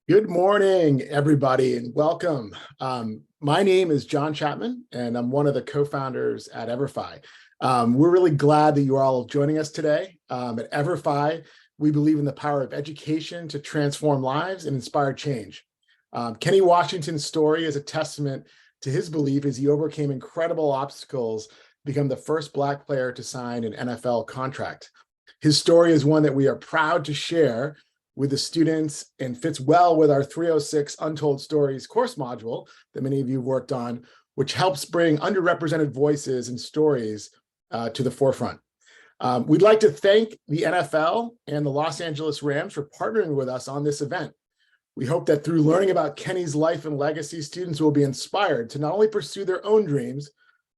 Good morning, everybody, and welcome. My name is John Chapman, and I'm one of the co-founders at Everfi. We're really glad that you're all joining us today. At Everfi, we believe in the power of education to transform lives and inspire change. Kenny Washington's story is a testament to his belief as he overcame incredible obstacles to become the first Black player to sign an NFL contract. His story is one that we are proud to share with the students and fits well with our 306 Untold Stories course module that many of you worked on, which helps bring underrepresented voices and stories to the forefront. We'd like to thank the NFL and the Los Angeles Rams for partnering with us on this event. We hope that through learning about Kenny's life and legacy, students will be inspired to not only pursue their own dreams,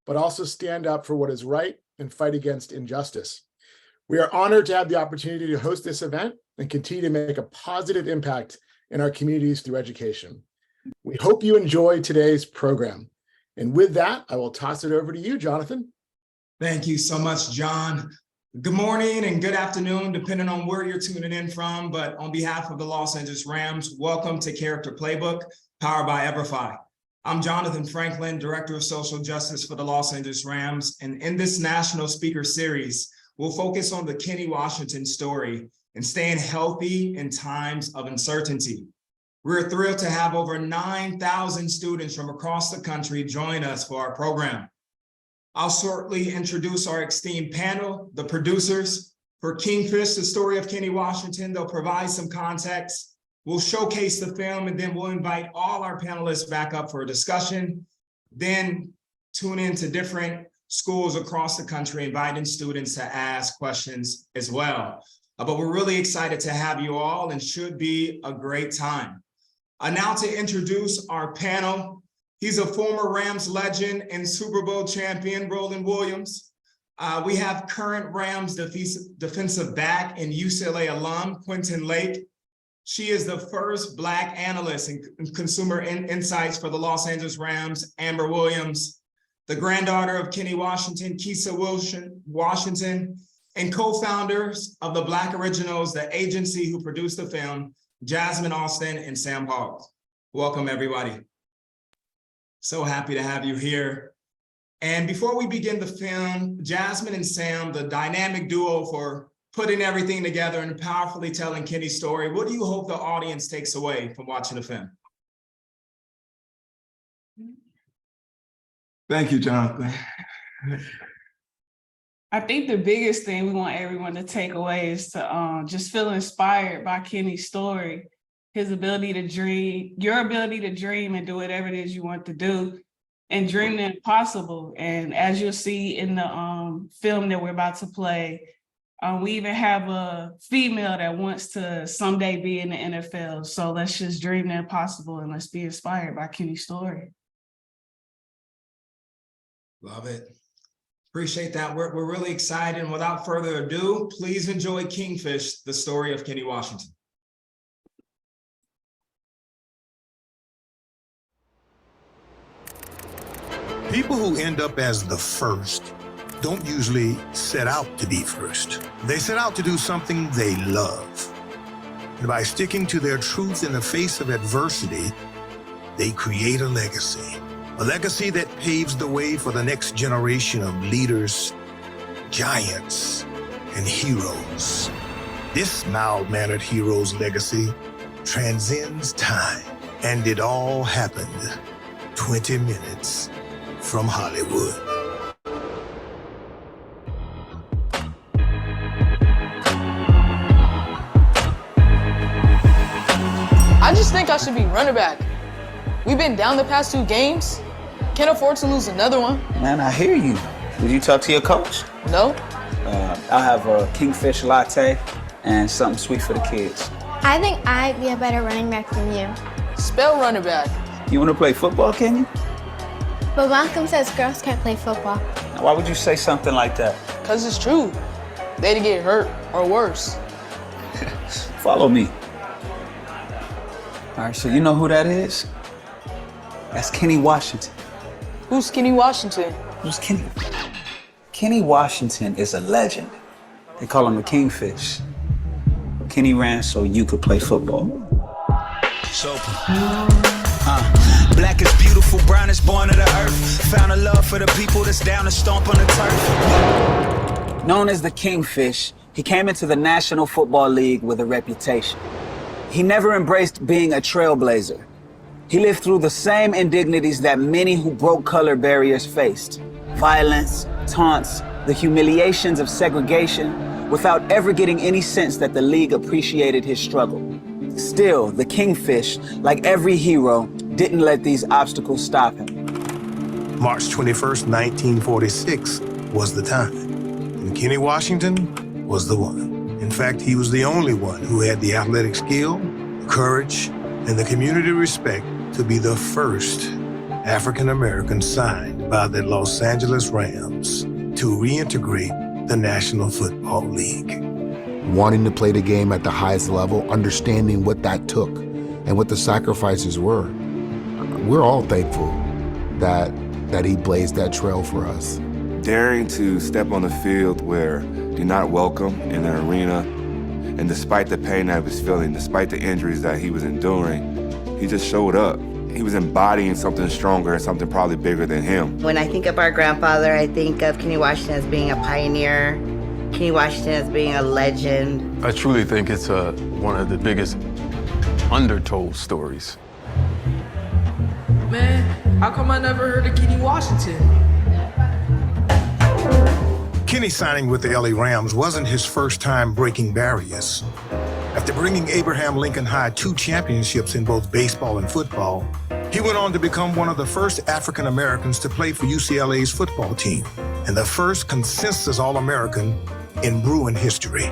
but also stand up for what is right and fight against injustice. We are honored to have the opportunity to host this event and continue to make a positive impact in our communities through education. We hope you enjoy today's program. And with that, I will toss it over to you, Jonathan. Thank you so much, John. Good morning and good afternoon, depending on where you're tuning in from. But on behalf of the Los Angeles Rams, welcome to Character Playbook, powered by Everfi. I'm Johnathan Franklin, Director of Social Justice for the Los Angeles Rams. And in this National Speaker Series, we'll focus on the Kenny Washington story and staying healthy in times of uncertainty. We're thrilled to have over 9,000 students from across the country join us for our program. I'll shortly introduce our esteemed panel, the producers. For Kingfish, the story of Kenny Washington, they'll provide some context. We'll showcase the film, and then we'll invite all our panelists back up for a discussion. Then tune into different schools across the country, inviting students to ask questions as well. But we're really excited to have you all, and should be a great time. Now to introduce our panel. He's a former Rams legend and Super Bowl champion, Roland Williams. We have current Rams defensive back and UCLA alum, Quentin Lake. She is the first Black analyst in consumer insights for the Los Angeles Rams, Amber Williams. The granddaughter of Kenny Washington, Kysa Washington, and co-founders of the Black Originals, the agency who produced the film, Jasmine Alston and Sam Hoggs. Welcome, everybody. So happy to have you here. And before we begin the film, Jasmine and Sam, the dynamic duo for putting everything together and powerfully telling Kenny's story, what do you hope the audience takes away from watching the film? Thank you, Jonathan. I think the biggest thing we want everyone to take away is to just feel inspired by Kenny's story, his ability to dream, your ability to dream and do whatever it is you want to do and dream the impossible. And as you'll see in the film that we're about to play, we even have a female that wants to someday be in the NFL. So let's just dream the impossible and let's be inspired by Kenny's story. Love it. Appreciate that. We're really excited. And without further ado, please enjoy Kingfish, the story of Kenny Washington. People who end up as the first don't usually set out to be first. They set out to do something they love. And by sticking to their truth in the face of adversity, they create a legacy. A legacy that paves the way for the next generation of leaders, giants, and heroes. This mild-mannered hero's legacy transcends time, and it all happened 20 minutes from Hollywood. I just think I should be running back. We've been down the past 2 games. Can't afford to lose another one. Man, I hear you. Did you talk to your coach? No. I'll have a Kingfish latte and something sweet for the kids. I think I'd be a better running back than you. Spell running back. You want to play football, can you? But Malcolm says girls can't play football. Now, why would you say something like that? Because it's true. They'd get hurt or worse. Follow me. All right, so you know who that is? That's Kenny Washington. Who's Kenny Washington? Who's Kenny? Kenny Washington is a legend. They call him a Kingfish. Kenny ran so you could play football. Black is beautiful, brown is born of the earth. Found a love for the people that's down to stomp on the turf. Known as the Kingfish, he came into the National Football League with a reputation. He never embraced being a trailblazer. He lived through the same indignities that many who broke color barriers faced. Violence, taunts, the humiliations of segregation, without ever getting any sense that the league appreciated his struggle. Still, the Kingfish, like every hero, didn't let these obstacles stop him. March 21st, 1946 was the time, and Kenny Washington was the one. In fact, he was the only one who had the athletic skill, courage, and the community respect to be the first African-American signed by the Los Angeles Rams to reintegrate the National Football League. Wanting to play the game at the highest level, understanding what that took and what the sacrifices were. We're all thankful that he blazed that trail for us. Daring to step on a field where you're not welcome in an arena, and despite the pain that he was feeling, despite the injuries that he was enduring, he just showed up. He was embodying something stronger and something probably bigger than him. When I think of our grandfather, I think of Kenny Washington as being a pioneer, Kenny Washington as being a legend. I truly think it's one of the biggest undertold stories. Man, how come I never heard of Kenny Washington? Kenny signing with the LA Rams wasn't his first time breaking barriers. After bringing Abraham Lincoln High 2 championships in both baseball and football, he went on to become one of the first African Americans to play for UCLA's football team and the first consensus All-American in Bruin history.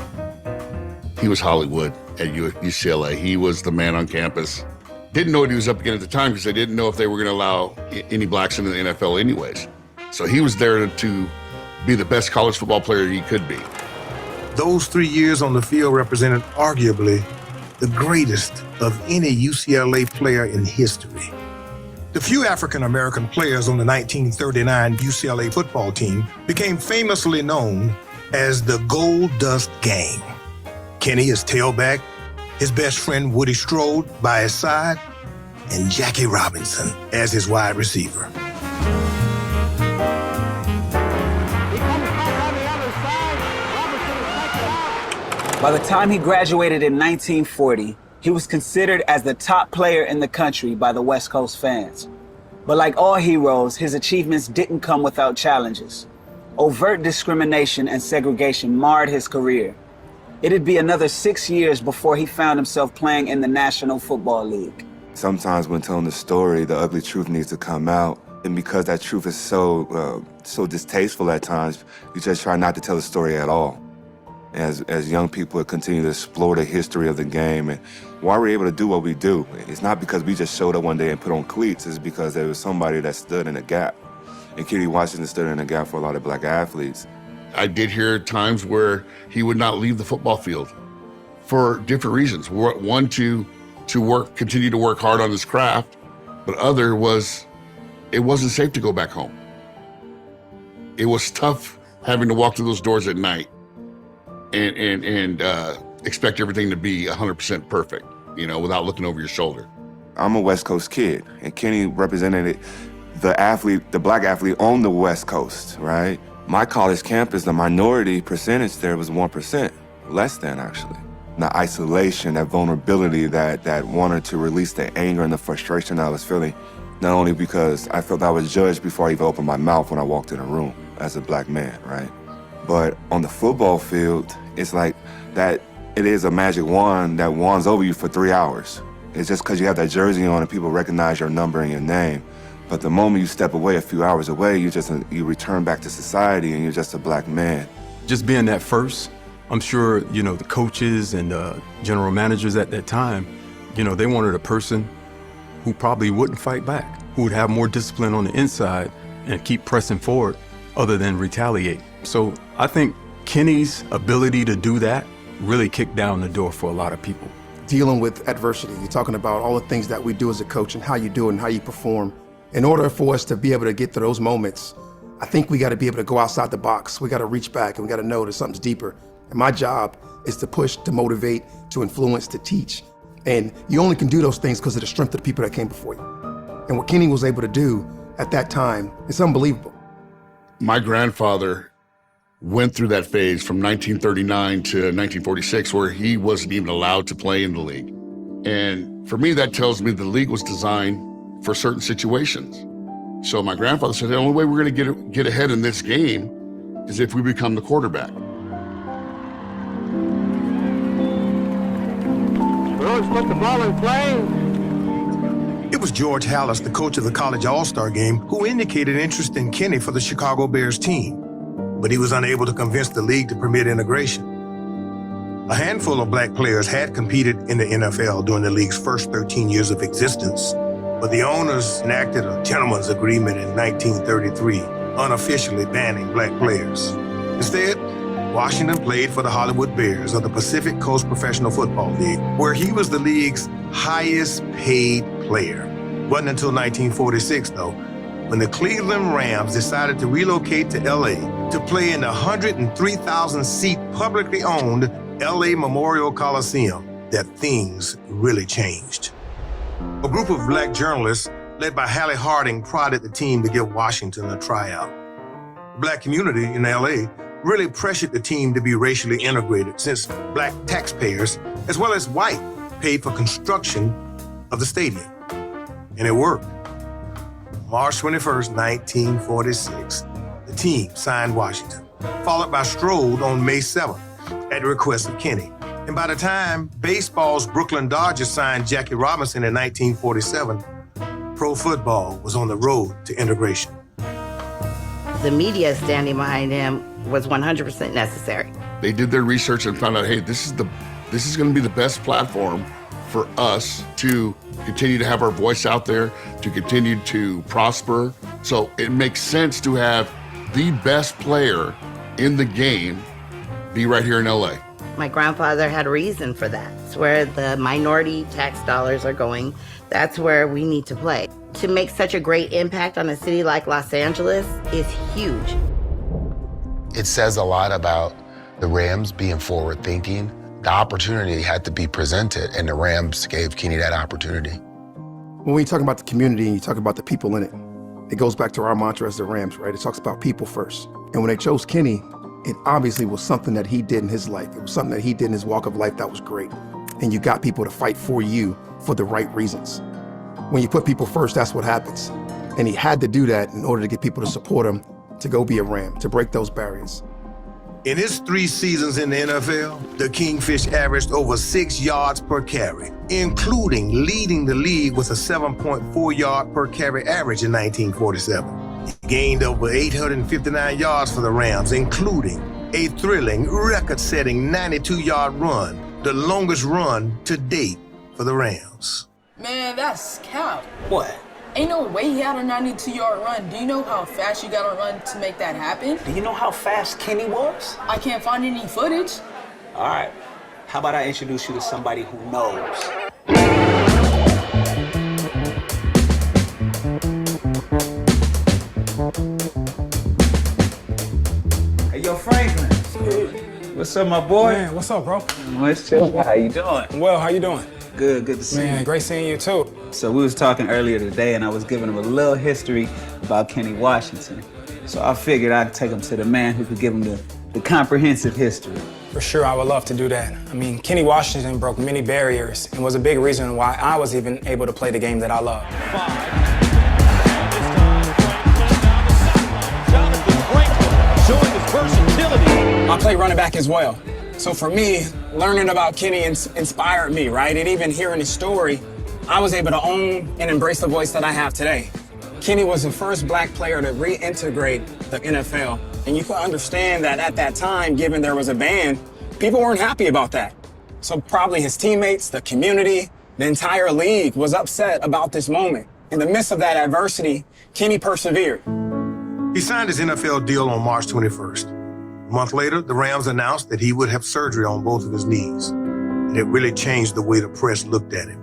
He was Hollywood at UCLA. He was the man on campus. Didn't know what he was up against at the time because they didn't know if they were going to allow any blacks into the NFL anyways. So he was there to be the best college football player he could be. Those 3 years on the field represented arguably the greatest of any UCLA player in history. The few African-American players on the 1939 UCLA football team became famously known as the Gold Dust Gang. Kenny as tailback, his best friend Woody Strode by his side, and Jackie Robinson as his wide receiver. By the time he graduated in 1940, he was considered as the top player in the country by the West Coast fans. But like all heroes, his achievements didn't come without challenges. Overt discrimination and segregation marred his career. It'd be another 6 years before he found himself playing in the National Football League. Sometimes when telling the story, the ugly truth needs to come out. And because that truth is so distasteful at times, you just try not to tell the story at all. As young people continue to explore the history of the game and why we're able to do what we do. It's not because we just showed up one day and put on cleats, it's because there was somebody that stood in a gap. And Kenny Washington stood in a gap for a lot of black athletes. I did hear times where he would not leave the football field for different reasons. One, to continue to work hard on his craft, but other was, it wasn't safe to go back home. It was tough having to walk through those doors at night and expect everything to be 100% perfect, without looking over your shoulder. I'm a West Coast kid, and Kenny represented the black athlete on the West Coast, right? My college campus, the minority percentage there was 1%, less than actually. The isolation, that vulnerability, that wanted to release the anger and the frustration I was feeling, not only because I felt I was judged before I even opened my mouth when I walked in a room as a black man, right? But on the football field, it's like that, it is a magic wand that wands over you for 3 hours. It's just because you have that jersey on and people recognize your number and your name. But the moment you step away, a few hours away, you return back to society and you're just a black man. Just being that first, I'm sure, the coaches and the general managers at that time, they wanted a person who probably wouldn't fight back, who would have more discipline on the inside and keep pressing forward other than retaliate. So I think Kenny's ability to do that really kicked down the door for a lot of people. Dealing with adversity, you're talking about all the things that we do as a coach and how you do it and how you perform. In order for us to be able to get to those moments, I think we got to be able to go outside the box. We got to reach back and we got to know that something's deeper. And my job is to push, to motivate, to influence, to teach. And you only can do those things because of the strength of the people that came before you. And what Kenny was able to do at that time, it's unbelievable. My grandfather went through that phase from 1939 to 1946 where he wasn't even allowed to play in the league. And for me, that tells me the league was designed for certain situations. So my grandfather said, the only way we're gonna get ahead in this game is if we become the quarterback. Put the ball in play. It was George Halas, the coach of the college all-star game, who indicated interest in Kenny for the Chicago Bears team, but he was unable to convince the league to permit integration. A handful of black players had competed in the NFL during the league's first 13 years of existence, but the owners enacted a gentleman's agreement in 1933, unofficially banning black players. Instead, Washington played for the Hollywood Bears of the Pacific Coast Professional Football League, where he was the league's highest paid player. It wasn't until 1946, though, when the Cleveland Rams decided to relocate to LA to play in the 103,000-seat publicly owned LA Memorial Coliseum, that things really changed. A group of black journalists led by Hallie Harding prodded the team to give Washington a tryout. The black community in LA really pressured the team to be racially integrated since black taxpayers, as well as white, paid for construction of the stadium. And it worked. March 21st, 1946, the team signed Washington, followed by Strode on May 7th at the request of Kenny. And by the time baseball's Brooklyn Dodgers signed Jackie Robinson in 1947, pro football was on the road to integration. The media standing behind him was 100% necessary. They did their research and found out, hey, this is going to be the best platform for us to continue to have our voice out there, to continue to prosper. So it makes sense to have the best player in the game be right here in LA. My grandfather had a reason for that. It's where the minority tax dollars are going. That's where we need to play. To make such a great impact on a city like Los Angeles is huge. It says a lot about the Rams being forward thinking. The opportunity had to be presented, and the Rams gave Kenny that opportunity. When we talk about the community and you talk about the people in it, it goes back to our mantra as the Rams, right? It talks about people first. And when they chose Kenny, it obviously was something that he did in his life. It was something that he did in his walk of life that was great. And you got people to fight for you for the right reasons. When you put people first, that's what happens. And he had to do that in order to get people to support him, to go be a Ram, to break those barriers. In his 3 seasons in the NFL, the Kingfish averaged over 6 yards per carry, including leading the league with a 7.4 yard per carry average in 1947. He gained over 859 yards for the Rams, including a thrilling, record-setting 92-yard run, the longest run to date for the Rams. Man, that's cap. What? Ain't no way he had a 92-yard run. Do you know how fast you gotta run to make that happen? Do you know how fast Kenny was? I can't find any footage. All right. How about I introduce you to somebody who knows? Hey, yo, Franklin. What's up, my boy? Man, what's up, bro? What's up? How you doing? Well, how you doing? Good to see you. Man, great seeing you too. So we was talking earlier today, and I was giving him a little history about Kenny Washington. So I figured I'd take him to the man who could give him the comprehensive history. For sure, I would love to do that. I mean, Kenny Washington broke many barriers and was a big reason why I was even able to play the game that I love. Johnathan Franklin showing his versatility. I play running back as well. So for me, learning about Kenny inspired me, right? And even hearing his story, I was able to own and embrace the voice that I have today. Kenny was the first black player to reintegrate the NFL. And you can understand that at that time, given there was a ban, people weren't happy about that. So probably his teammates, the community, the entire league was upset about this moment. In the midst of that adversity, Kenny persevered. He signed his NFL deal on March 21st. A month later, the Rams announced that he would have surgery on both of his knees. And it really changed the way the press looked at him.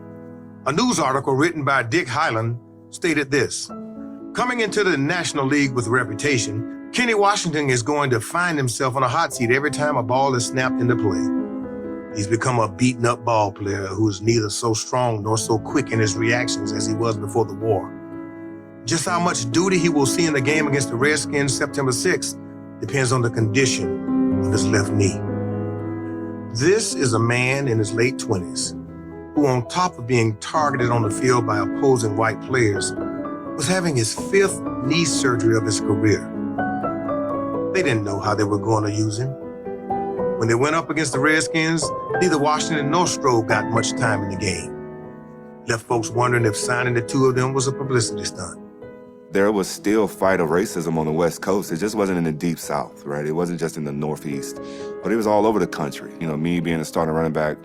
A news article written by Dick Hyland stated this: coming into the National League with a reputation, Kenny Washington is going to find himself on a hot seat every time a ball is snapped into play. He's become a beaten up ball player who is neither so strong nor so quick in his reactions as he was before the war. Just how much duty he will see in the game against the Redskins September 6th depends on the condition of his left knee. This is a man in his late 20s who, on top of being targeted on the field by opposing white players, was having his 5th knee surgery of his career. They didn't know how they were going to use him. When they went up against the Redskins, neither Washington nor Stroh got much time in the game. Left folks wondering if signing the two of them was a publicity stunt. There was still fight of racism on the West Coast. It just wasn't in the Deep South, right? It wasn't just in the Northeast, but it was all over the country. You know, me being a starting running back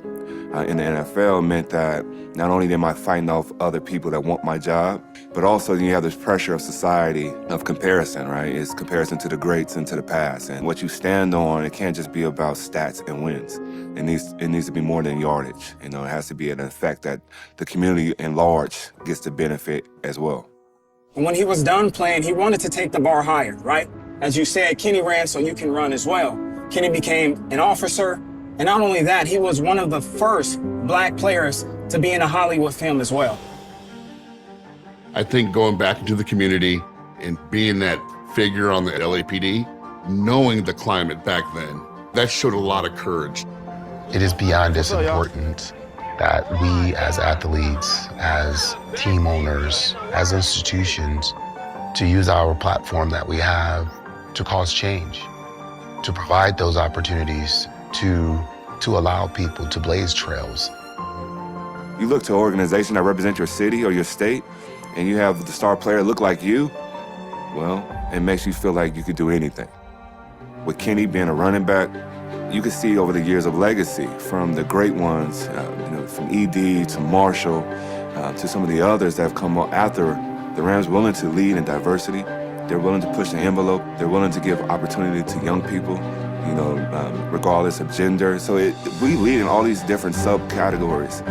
in the NFL meant that not only am I fighting off other people that want my job, but also you have this pressure of society of comparison, right? It's comparison to the greats and to the past. And what you stand on, it can't just be about stats and wins. It needs to be more than yardage. You know, it has to be an effect that the community in large gets to benefit as well. And when he was done playing, he wanted to take the bar higher, right? As you said, Kenny ran so you can run as well. Kenny became an officer, and not only that, he was one of the first black players to be in a Hollywood film as well. I think going back into the community and being that figure on the LAPD, knowing the climate back then, that showed a lot of courage. It is beyond as important that we as athletes, as team owners, as institutions, to use our platform that we have to cause change, to provide those opportunities to allow people to blaze trails. You look to an organization that represents your city or your state, and you have the star player look like you, well, it makes you feel like you could do anything. With Kenny being a running back, you can see over the years of legacy from the great ones, from ED to Marshall, to some of the others that have come up after the Rams, willing to lead in diversity. They're willing to push the envelope. They're willing to give opportunity to young people, regardless of gender. So we lead in all these different subcategories.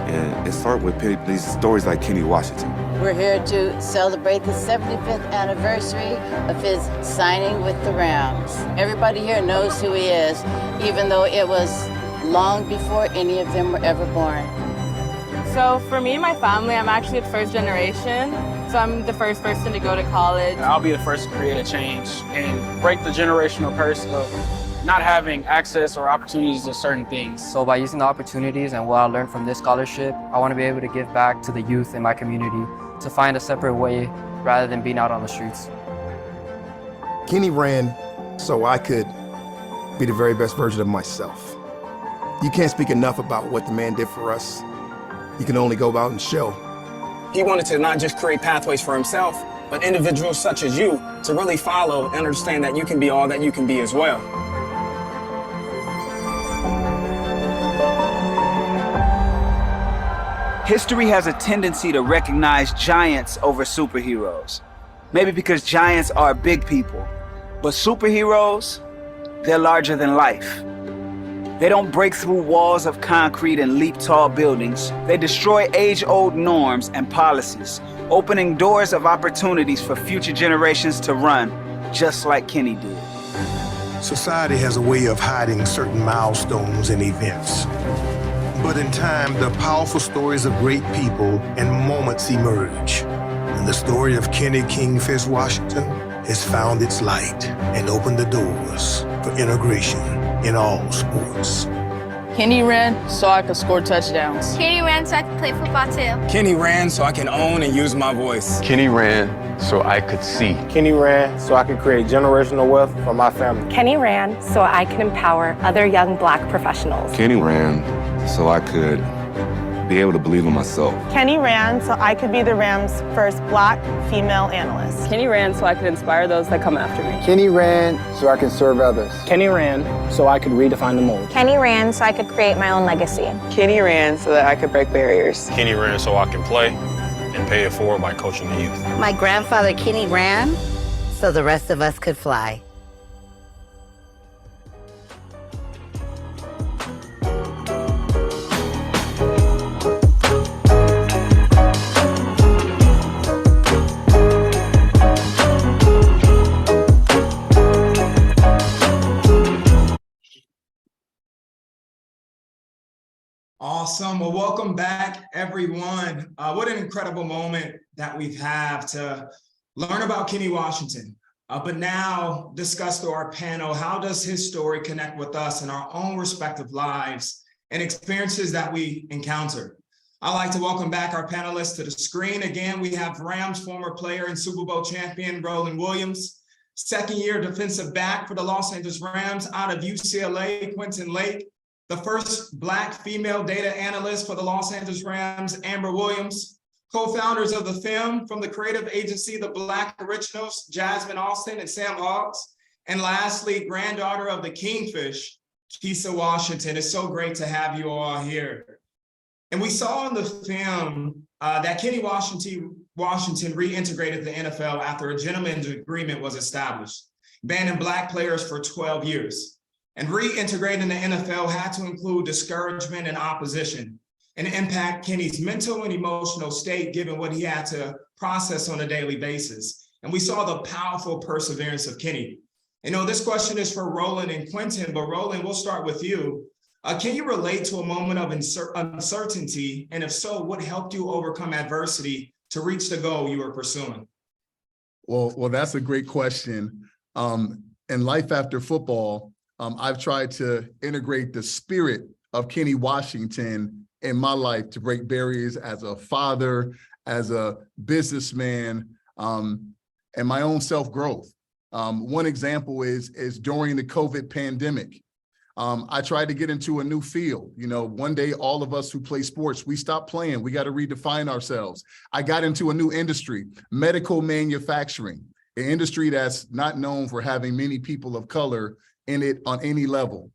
And it starts with these stories like Kenny Washington. We're here to celebrate the 75th anniversary of his signing with the Rams. Everybody here knows who he is, even though it was long before any of them were ever born. So for me and my family, I'm actually the first generation. So I'm the first person to go to college. I'll be the first to create a change and break the generational curse of not having access or opportunities to certain things. So by using the opportunities and what I learned from this scholarship, I want to be able to give back to the youth in my community to find a separate way rather than being out on the streets. Kenny ran so I could be the very best version of myself. You can't speak enough about what the man did for us. You can only go out and show. He wanted to not just create pathways for himself, but individuals such as you to really follow and understand that you can be all that you can be as well. History has a tendency to recognize giants over superheroes. Maybe because giants are big people, but superheroes, they're larger than life. They don't break through walls of concrete and leap tall buildings. They destroy age-old norms and policies, opening doors of opportunities for future generations to run, just like Kenny did. Society has a way of hiding certain milestones and events. But in time, the powerful stories of great people and moments emerge. And the story of Kenny Kingfish Washington has found its light and opened the doors for integration in all sports. Kenny ran so I could score touchdowns. Kenny ran so I could play football too. Kenny ran so I can own and use my voice. Kenny ran so I could see. Kenny ran so I could create generational wealth for my family. Kenny ran so I can empower other young Black professionals. Kenny ran so I could be able to believe in myself. Kenny ran so I could be the Rams' first Black female analyst. Kenny ran so I could inspire those that come after me. Kenny ran so I can serve others. Kenny ran so I could redefine the mold. Kenny ran so I could create my own legacy. Kenny ran so that I could break barriers. Kenny ran so I can play and pay it forward by coaching the youth. My grandfather Kenny ran so the rest of us could fly. Awesome. Well, welcome back, everyone. What an incredible moment that we've had to learn about Kenny Washington. But now discuss through our panel, how does his story connect with us in our own respective lives and experiences that we encounter? I'd like to welcome back our panelists to the screen. Again, we have Rams former player and Super Bowl champion, Roland Williams, second-year defensive back for the Los Angeles Rams out of UCLA, Quentin Lake, the first Black female data analyst for the Los Angeles Rams, Amber Williams, co-founders of the film from the creative agency, The Black Originals, Jasmine Alston and Sam Hoggs, and lastly, granddaughter of the Kingfish, Kysa Washington. It's so great to have you all here. And we saw in the film that Kenny Washington reintegrated the NFL after a gentleman's agreement was established, banning Black players for 12 years. And reintegrating the NFL had to include discouragement and opposition, and impact Kenny's mental and emotional state given what he had to process on a daily basis. And we saw the powerful perseverance of Kenny. You know, this question is for Roland and Quentin, but Roland, we'll start with you. Can you relate to a moment of uncertainty? And if so, what helped you overcome adversity to reach the goal you were pursuing? Well, that's a great question. In life after football, I've tried to integrate the spirit of Kenny Washington in my life to break barriers as a father, as a businessman, and my own self-growth. One example is during the COVID pandemic. I tried to get into a new field. You know, one day, all of us who play sports, we stopped playing. We got to redefine ourselves. I got into a new industry, medical manufacturing, an industry that's not known for having many people of color in it on any level.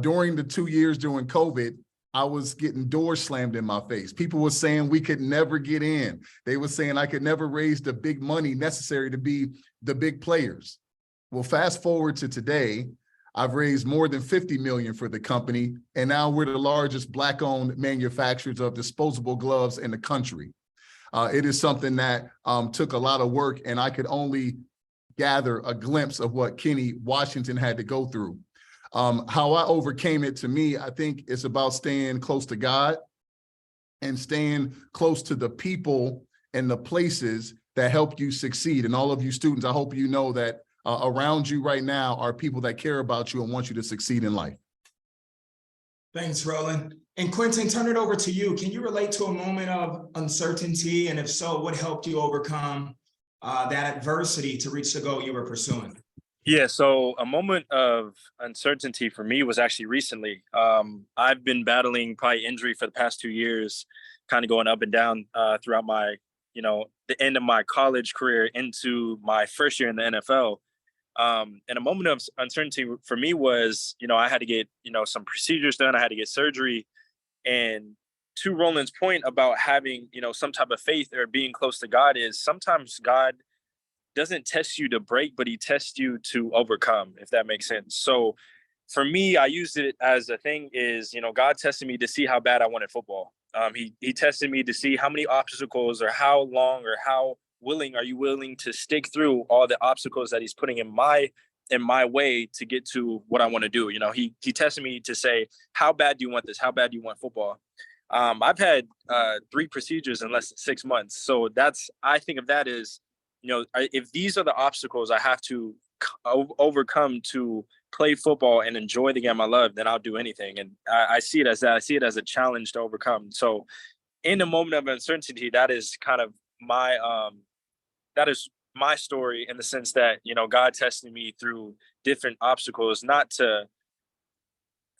During the 2 years during COVID, I was getting doors slammed in my face. People were saying we could never get in. They were saying I could never raise the big money necessary to be the big players. Well, fast forward to today, I've raised more than 50 million for the company, and now we're the largest Black-owned manufacturers of disposable gloves in the country. It is something that took a lot of work, and I could only gather a glimpse of what Kenny Washington had to go through. How I overcame it, to me, I think it's about staying close to God and staying close to the people and the places that help you succeed. And all of you students, I hope you know that around you right now are people that care about you and want you to succeed in life. Thanks, Roland. And Quentin, turn it over to you. Can you relate to a moment of uncertainty? And if so, what helped you overcome that adversity to reach the goal you were pursuing? Yeah, so a moment of uncertainty for me was actually recently. I've been battling probably injury for the past 2 years, kind of going up and down throughout my, the end of my college career into my first year in the NFL. And a moment of uncertainty for me was, I had to get, some procedures done. I had to get surgery. And to Roland's point about having, some type of faith or being close to God is sometimes God doesn't test you to break, but he tests you to overcome, if that makes sense. So for me, I used it as a thing is, God tested me to see how bad I wanted football. He tested me to see how many obstacles or how long or how are you willing to stick through all the obstacles that he's putting in my way to get to what I want to do. He tested me to say, how bad do you want this? How bad do you want football? I've had 3 procedures in less than 6 months. So I think of that as, if these are the obstacles I have to overcome to play football and enjoy the game I love, then I'll do anything. And I see it as that. I see it as a challenge to overcome. So in a moment of uncertainty, that is kind of that is my story in the sense that, God tested me through different obstacles, not to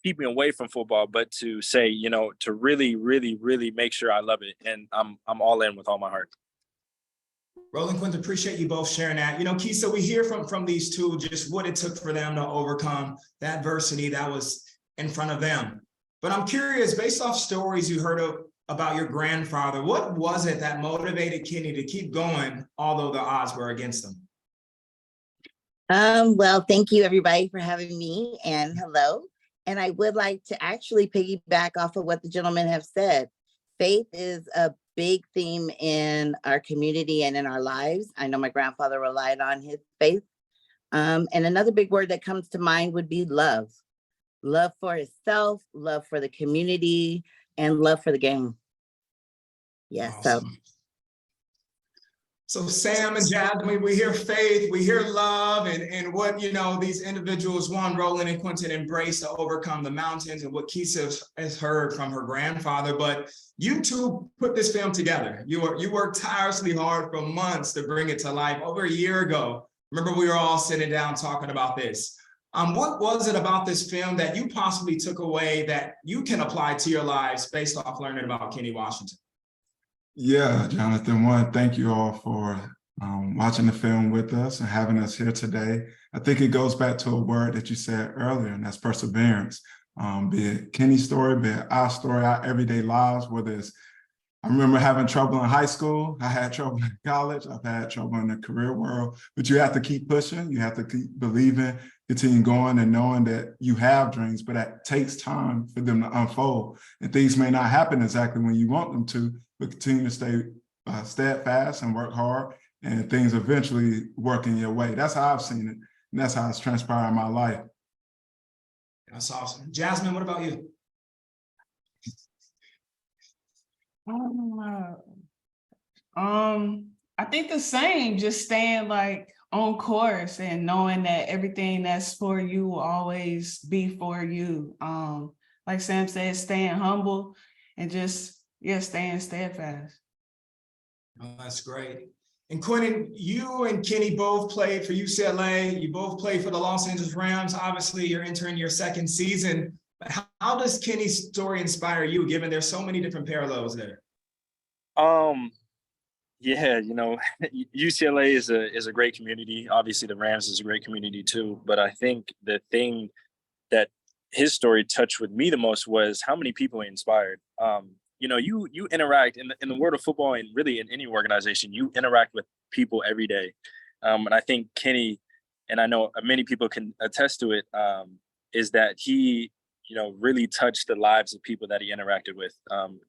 keep me away from football, but to say, to really, really, really make sure I love it. And I'm all in with all my heart. Roland, Quentin, appreciate you both sharing that. Kysa, we hear from these two just what it took for them to overcome the adversity that was in front of them. But I'm curious, based off stories you heard about your grandfather, what was it that motivated Kenny to keep going, although the odds were against him? Well, thank you everybody for having me, and hello. And I would like to actually piggyback off of what the gentlemen have said. Faith is a big theme in our community and in our lives. I know my grandfather relied on his faith. And another big word that comes to mind would be love. love for himself, love for the community, and love for the game. Yes, awesome. So Sam and Jasmine, we hear faith, we hear love, and what, you know, these individuals, Roland and Quentin, embrace to overcome the mountains, and what Kysa has heard from her grandfather. But you two put this film together. You worked tirelessly hard for months to bring it to life. Over a year ago, remember, we were all sitting down talking about this. What was it about this film that you possibly took away that you can apply to your lives based off learning about Kenny Washington? Yeah, Johnathan, thank you all for watching the film with us and having us here today. I think it goes back to a word that you said earlier, and that's perseverance. Be it Kenny's story, be it our story, our everyday lives, whether it's, I remember having trouble in high school, I had trouble in college, I've had trouble in the career world, but you have to keep pushing, you have to keep believing, continue going, and knowing that you have dreams, but it takes time for them to unfold. And things may not happen exactly when you want them to, but continue to stay steadfast and work hard, and things eventually work in your way. That's how I've seen it, and that's how it's transpired in my life. That's awesome. Jasmine, what about you? I think the same, just staying like on course and knowing that everything that's for you will always be for you. Like Sam said, staying humble and just, staying steadfast. Oh, that's great. And Quentin, you and Kenny both played for UCLA. You both played for the Los Angeles Rams. Obviously, you're entering your second season. But how does Kenny's story inspire you, given there's so many different parallels there? Yeah, you know, UCLA is a great community. Obviously, the Rams is a great community too. But I think the thing that his story touched with me the most was how many people he inspired. You know, you interact in the world of football, and really in any organization, you interact with people every day. And I think Kenny, and I know many people can attest to it, is that he, you know, really touched the lives of people that he interacted with.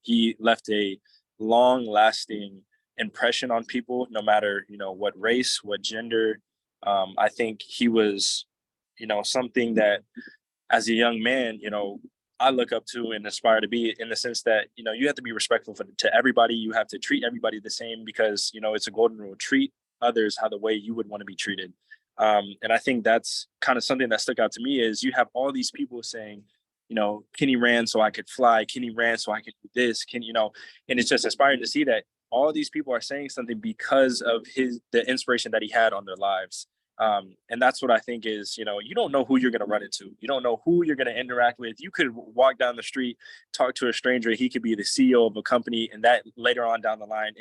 He left a long-lasting impression on people, no matter, you know, what race, what gender. I think he was, you know, something that as a young man, you know, I look up to and aspire to be, in the sense that, you know, you have to be respectful to everybody. You have to treat everybody the same, because, you know, it's a golden rule. Treat others how the way you would want to be treated. And I think that's kind of something that stuck out to me, is you have all these people saying, you know, Kenny ran so I could fly. Kenny ran so I could do this. You know, and it's just inspiring to see that all these people are saying something because of the inspiration that he had on their lives. And that's what I think is, you know, you don't know who you're going to run into. You don't know who you're going to interact with. You could walk down the street, talk to a stranger. He could be the CEO of a company, and that later on down the line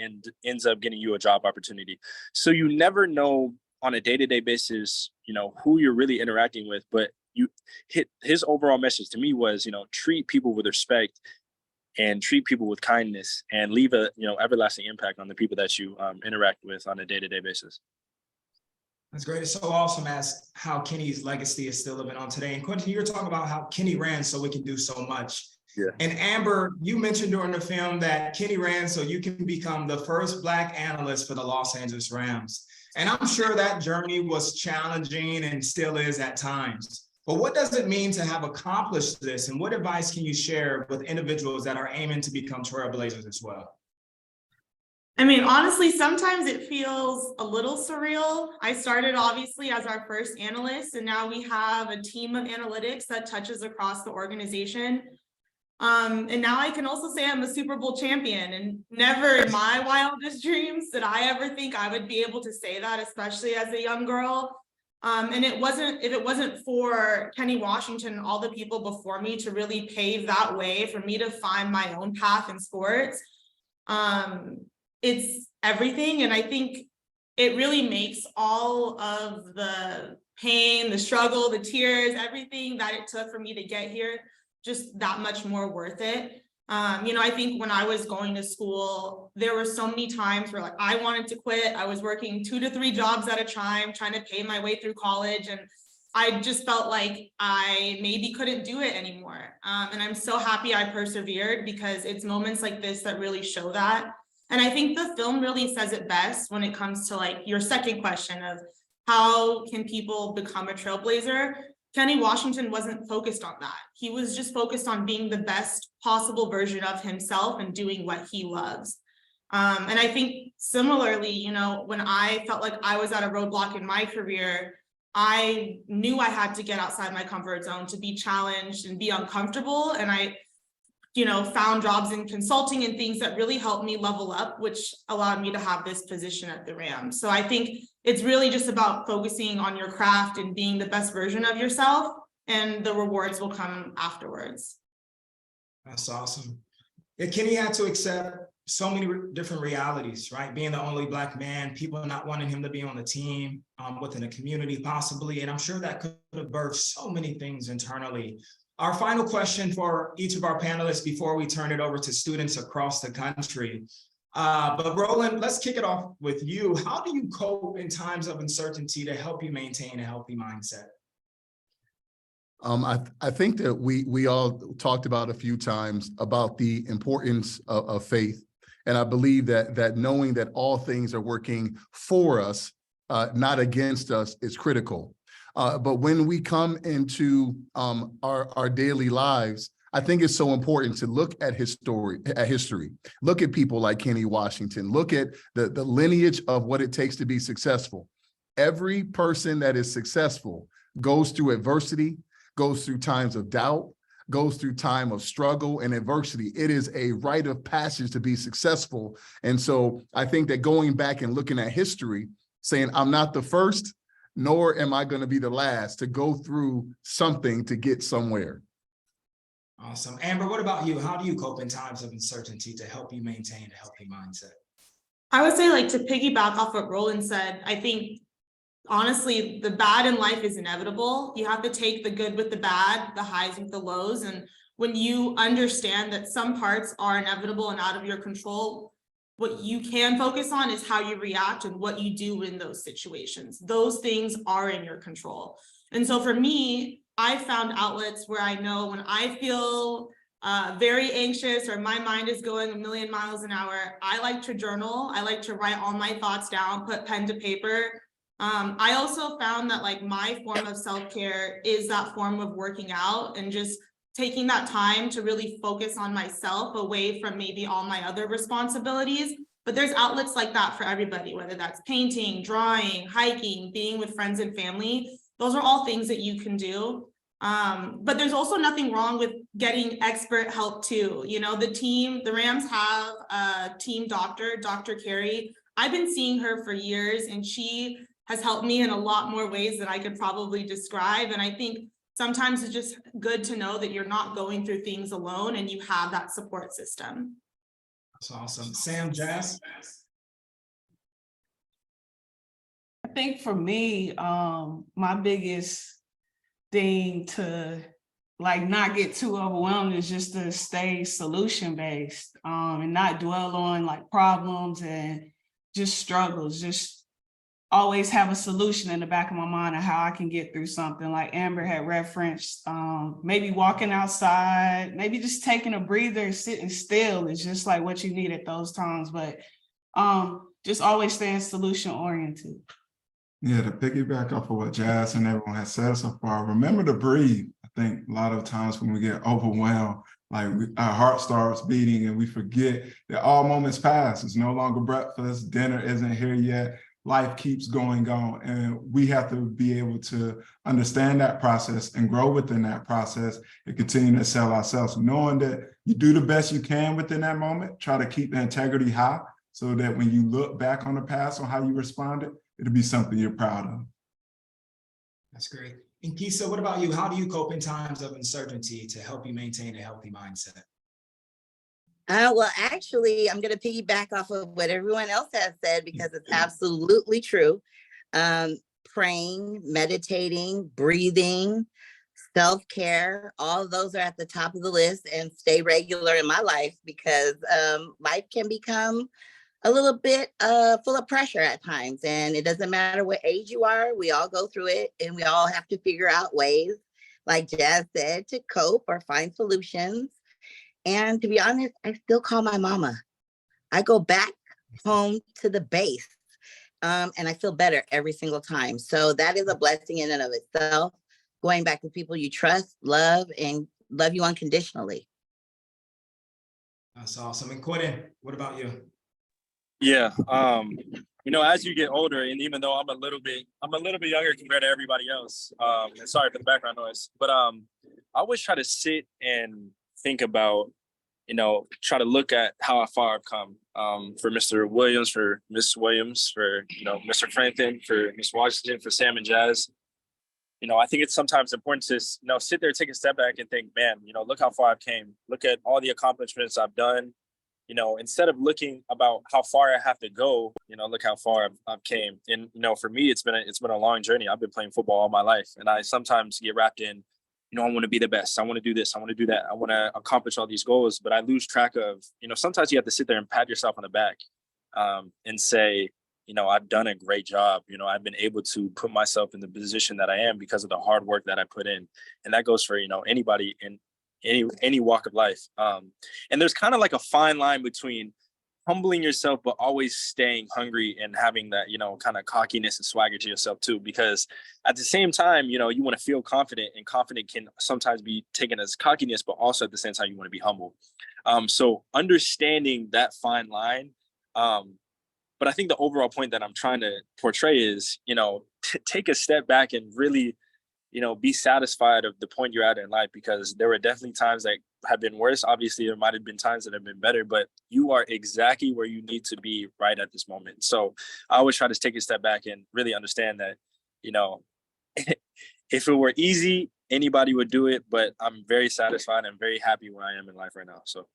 ends up getting you a job opportunity. So you never know on a day-to-day basis, you know, who you're really interacting with. But his overall message to me was, you know, treat people with respect and treat people with kindness, and leave a, you know, everlasting impact on the people that you interact with on a day-to-day basis. That's great. It's so awesome as how Kenny's legacy is still living on today. And Quentin, you were talking about how Kenny ran so we can do so much. Yeah. And Amber, you mentioned during the film that Kenny ran so you can become the first Black analyst for the Los Angeles Rams. And I'm sure that journey was challenging and still is at times. But what does it mean to have accomplished this? And what advice can you share with individuals that are aiming to become trailblazers as well? I mean, honestly, sometimes it feels a little surreal. I started obviously as our first analyst, and now we have a team of analytics that touches across the organization. And now I can also say I'm a Super Bowl champion, and never in my wildest dreams did I ever think I would be able to say that, especially as a young girl. And if it wasn't for Kenny Washington and all the people before me to really pave that way for me to find my own path in sports, it's everything. And I think it really makes all of the pain, the struggle, the tears, everything that it took for me to get here just that much more worth it. You know, I think when I was going to school, there were so many times where like I wanted to quit. I was working 2 to 3 jobs at a time, trying to pay my way through college. And I just felt like I maybe couldn't do it anymore. And I'm so happy I persevered, because it's moments like this that really show that. And I think the film really says it best when it comes to like your second question of how can people become a trailblazer? Kenny Washington wasn't focused on that. He was just focused on being the best possible version of himself and doing what he loves. And I think similarly, you know, when I felt like I was at a roadblock in my career, I knew I had to get outside my comfort zone to be challenged and be uncomfortable. And I, you know, found jobs in consulting and things that really helped me level up, which allowed me to have this position at the Rams. So I think it's really just about focusing on your craft and being the best version of yourself, and the rewards will come afterwards. That's awesome. Yeah, Kenny had to accept so many different realities, right? Being the only Black man, people not wanting him to be on the team, within a community possibly. And I'm sure that could have birthed so many things internally. Our final question for each of our panelists before we turn it over to students across the country. But Roland, let's kick it off with you. How do you cope in times of uncertainty to help you maintain a healthy mindset? I think that we all talked about a few times about the importance of faith. And I believe that knowing that all things are working for us, not against us, is critical. But when we come into our daily lives, I think it's so important to look at history, look at people like Kenny Washington, look at the lineage of what it takes to be successful. Every person that is successful goes through adversity, goes through times of doubt, goes through time of struggle and adversity. It is a rite of passage to be successful. And so I think that going back and looking at history, saying I'm not the first, nor am I going to be the last to go through something to get somewhere. Awesome. Amber, what about you? How do you cope in times of uncertainty to help you maintain a healthy mindset? I would say, like, to piggyback off what Roland said, I think honestly, the bad in life is inevitable. You have to take the good with the bad, the highs with the lows. And when you understand that some parts are inevitable and out of your control, what you can focus on is how you react and what you do in those situations. Those things are in your control. And so for me, I found outlets where I know when I feel very anxious or my mind is going a million miles an hour, I like to journal. I like to write all my thoughts down, put pen to paper. I also found that, like, my form of self-care is that form of working out and just taking that time to really focus on myself away from maybe all my other responsibilities. But there's outlets like that for everybody, whether that's painting, drawing, hiking, being with friends and family. Those are all things that you can do. But there's also nothing wrong with getting expert help too. You know, the Rams have a team doctor, Dr. Carey. I've been seeing her for years, and she has helped me in a lot more ways than I could probably describe. And I think sometimes it's just good to know that you're not going through things alone and you have that support system. That's awesome. Sam, Jazz? I think for me, my biggest thing to, like, not get too overwhelmed is just to stay solution based, and not dwell on, like, problems and just struggles. Just always have a solution in the back of my mind of how I can get through something. Like Amber had referenced, maybe walking outside, maybe just taking a breather, sitting still is just like what you need at those times. But just always staying solution oriented. Yeah, to piggyback off of what Jazz and everyone has said so far, remember to breathe. I think a lot of times when we get overwhelmed, like our heart starts beating and we forget that all moments pass. It's no longer breakfast, dinner isn't here yet. Life keeps going on, and we have to be able to understand that process and grow within that process and continue to sell ourselves, knowing that you do the best you can within that moment. Try to keep the integrity high so that when you look back on the past on how you responded, it'll be something you're proud of. That's great. And Kysa, what about you? How do you cope in times of uncertainty to help you maintain a healthy mindset? Well, actually, I'm going to piggyback off of what everyone else has said because it's absolutely true. Praying, meditating, breathing, self-care, all of those are at the top of the list, and stay regular in my life because life can become a little bit full of pressure at times. And it doesn't matter what age you are, we all go through it, and we all have to figure out ways, like Jazz said, to cope or find solutions. And to be honest, I still call my mama. I go back home to the base, and I feel better every single time. So that is a blessing in and of itself. going back to people you trust, love, and love you unconditionally. That's awesome. And Quentin, what about you? Yeah. As you get older, and even though I'm a little bit younger compared to everybody else. And sorry for the background noise, but I always try to sit and think about, try to look at how far I've come. For Mr. Williams, for Miss Williams, for Mr. Franklin, for Miss Washington, for Sam and Jazz. I think it's sometimes important to sit there, take a step back, and think, man, look how far I've came. Look at all the accomplishments I've done. Instead of looking about how far I have to go, look how far I've came. And for me, it's been a long journey. I've been playing football all my life, and I sometimes get wrapped in, I want to be the best. I want to do this. I want to do that. I want to accomplish all these goals, but I lose track of, sometimes you have to sit there and pat yourself on the back, and say, I've done a great job. I've been able to put myself in the position that I am because of the hard work that I put in, and that goes for anybody in any walk of life. And there's kind of like a fine line between humbling yourself, but always staying hungry and having that, kind of cockiness and swagger to yourself too, because at the same time, you want to feel confident, and confident can sometimes be taken as cockiness, but also at the same time, you want to be humble. So understanding that fine line. But I think the overall point that I'm trying to portray is, take a step back and really, be satisfied of the point you're at in life, because there were definitely times that have been worse. Obviously, there might have been times that have been better, but you are exactly where you need to be right at this moment. So I always try to take a step back and really understand that, if it were easy, anybody would do it, but I'm very satisfied and very happy where I am in life right now. So.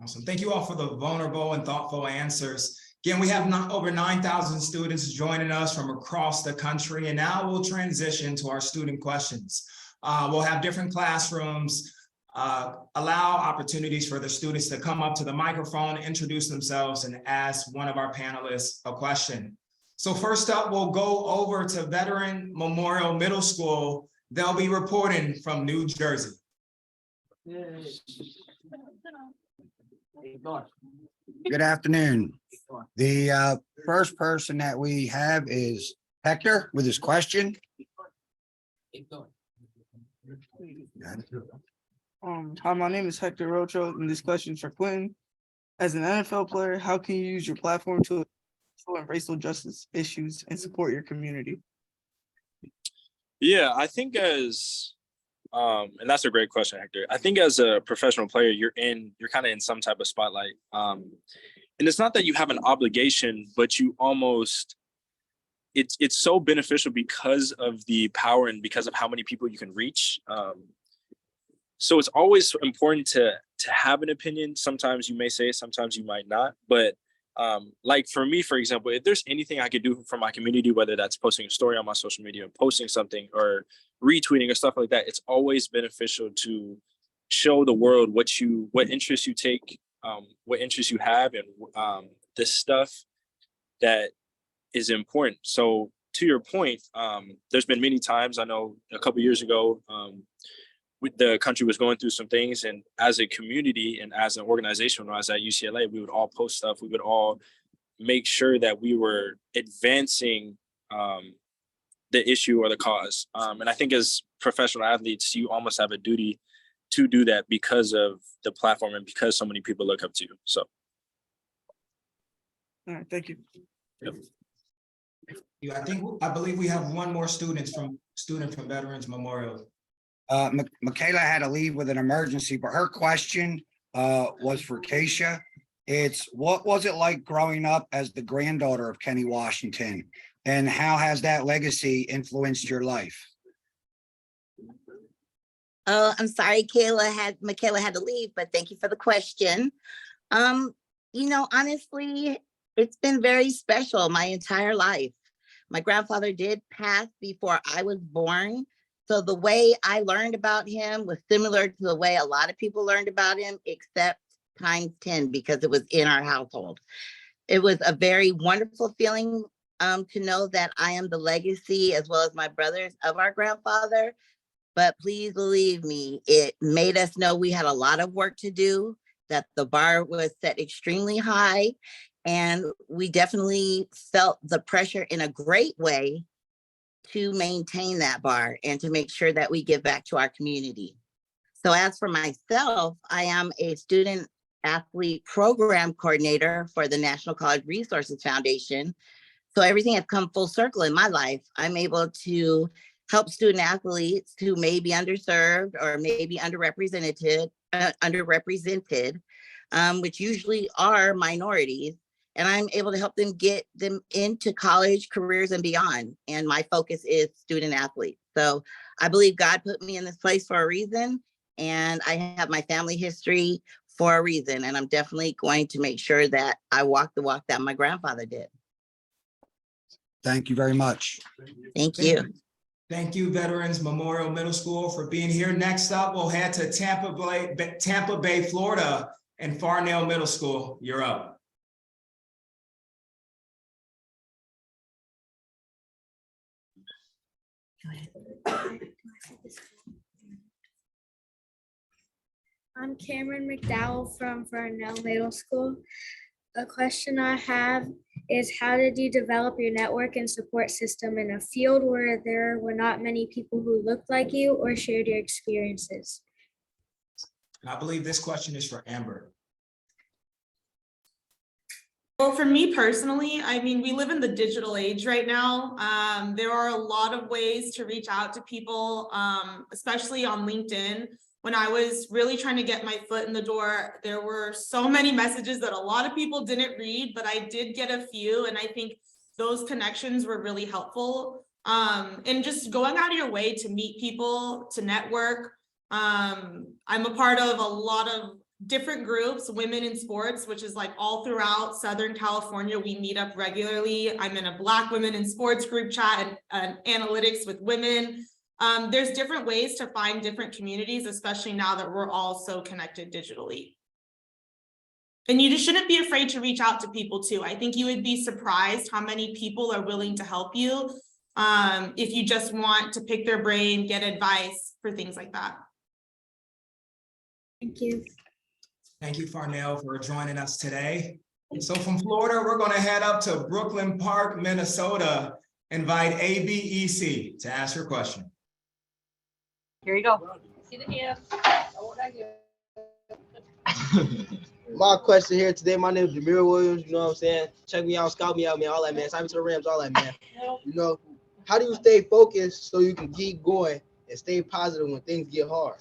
Awesome. Thank you all for the vulnerable and thoughtful answers. Again, we have over 9,000 students joining us from across the country, and now we'll transition to our student questions. We'll have different classrooms, allow opportunities for the students to come up to the microphone, introduce themselves, and ask one of our panelists a question. So first up, we'll go over to Veteran Memorial Middle School. They'll be reporting from New Jersey. Good afternoon. The first person that we have is Hector with his question. Hi, my name is Hector Rocho, and this question is for Quentin. As an NFL player, how can you use your platform to embrace racial justice issues and support your community? Yeah, I think and that's a great question, Hector. I think as a professional player, you're kind of in some type of spotlight. And it's not that you have an obligation, but you almost, it's so beneficial because of the power and because of how many people you can reach. So it's always important to have an opinion. Sometimes you may say it, sometimes you might not. But like for me, for example, if there's anything I could do for my community, whether that's posting a story on my social media, posting something, or retweeting or stuff like that, it's always beneficial to show the world what interests you take, what interests you have, and this stuff that is important. So to your point, there's been many times, I know a couple of years ago, the country was going through some things, and as a community and as an organization, when I was at UCLA, we would all post stuff. We would all make sure that we were advancing the issue or the cause. And I think as professional athletes, you almost have a duty to do that because of the platform and because so many people look up to you. So. All right, thank you. Yep. Yeah, I believe we have one more student from Veterans Memorial. Michaela had to leave with an emergency, but her question was for Kysa. It's, what was it like growing up as the granddaughter of Kenny Washington, and how has that legacy influenced your life? I'm sorry, Michaela had to leave, but thank you for the question. Honestly, it's been very special my entire life. My grandfather did pass before I was born. So the way I learned about him was similar to the way a lot of people learned about him, except times 10, because it was in our household. It was a very wonderful feeling to know that I am the legacy, as well as my brothers, of our grandfather. But please believe me, it made us know we had a lot of work to do, that the bar was set extremely high, and we definitely felt the pressure in a great way to maintain that bar and to make sure that we give back to our community. So as for myself, I am a student athlete program coordinator for the National College Resources Foundation. So everything has come full circle in my life. I'm able to help student athletes who may be underserved or maybe underrepresented, which usually are minorities. And I'm able to help them get them into college, careers, and beyond. And my focus is student athletes. So I believe God put me in this place for a reason. And I have my family history for a reason. And I'm definitely going to make sure that I walk the walk that my grandfather did. Thank you very much. Thank you. Thank you, Veterans Memorial Middle School, for being here. Next up, we'll head to Tampa Bay, Florida, and Farnell Middle School. You're up. I'm Cameron McDowell from Farnell Middle School. A question I have is, how did you develop your network and support system in a field where there were not many people who looked like you or shared your experiences? I believe this question is for Amber. Well, for me personally, I mean, we live in the digital age right now. There are a lot of ways to reach out to people, especially on LinkedIn. When I was really trying to get my foot in the door, there were so many messages that a lot of people didn't read, but I did get a few. And I think those connections were really helpful. And just going out of your way to meet people, to network. I'm a part of a lot of different groups, Women in Sports, which is like all throughout Southern California. We meet up regularly. I'm in a Black Women in Sports group chat and analytics with women. There's different ways to find different communities, especially now that we're all so connected digitally. And you just shouldn't be afraid to reach out to people too. I think you would be surprised how many people are willing to help you if you just want to pick their brain, get advice for things like that. Thank you. Thank you, Farnell, for joining us today. So from Florida, we're going to head up to Brooklyn Park, Minnesota. Invite ABEC to ask her question. Here you go. See the hands. My question here today, my name is Raheem Williams, you know what I'm saying? Check me out, scout me out, man, all that, man. Sign me to the Rams, all that, man. You know, how do you stay focused so you can keep going and stay positive when things get hard?